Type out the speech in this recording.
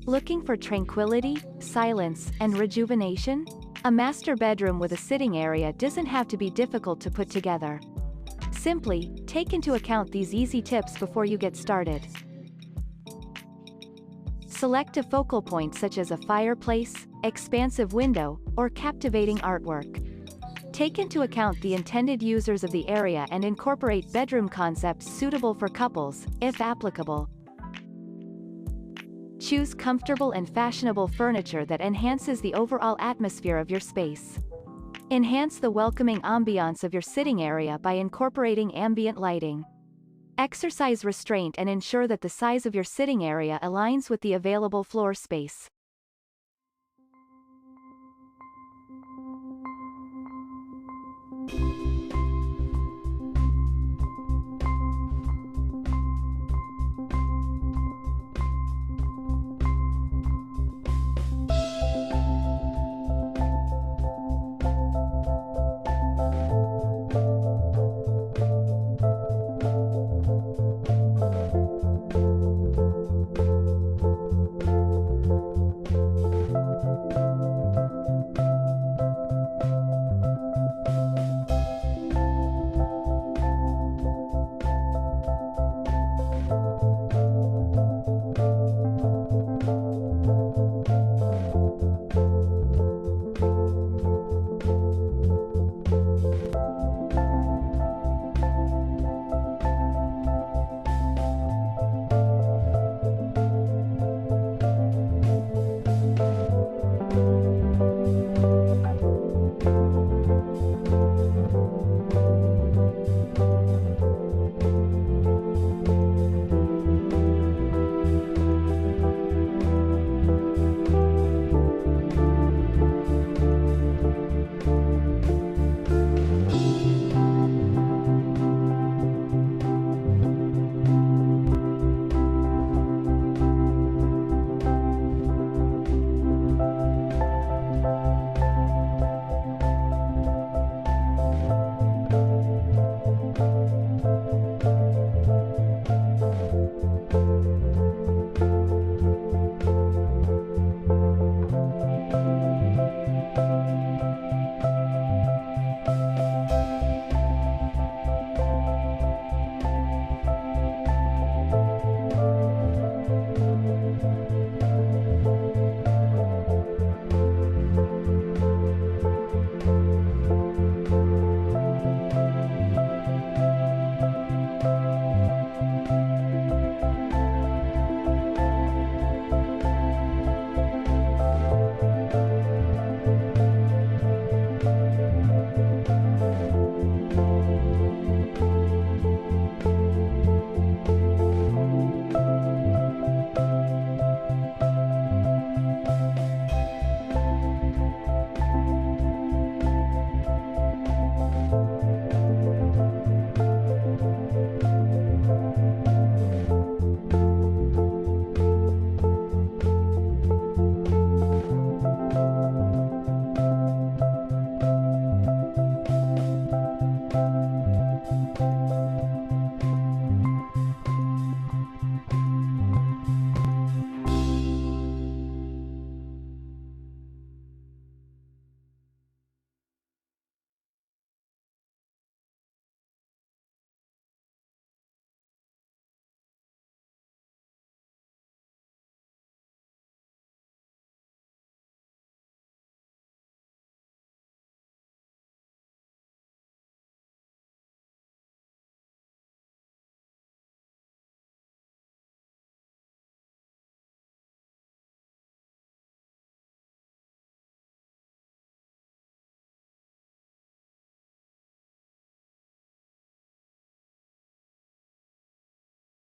Looking for tranquility, silence, and rejuvenation? A master bedroom with a sitting area doesn't have to be difficult to put together. Simply, take into account these easy tips before you get started. Select a focal point such as a fireplace, expansive window, or captivating artwork. Take into account the intended users of the area and incorporate bedroom concepts suitable for couples, if applicable. Choose comfortable and fashionable furniture that enhances the overall atmosphere of your space. Enhance the welcoming ambiance of your sitting area by incorporating ambient lighting. Exercise restraint and ensure that the size of your sitting area aligns with the available floor space.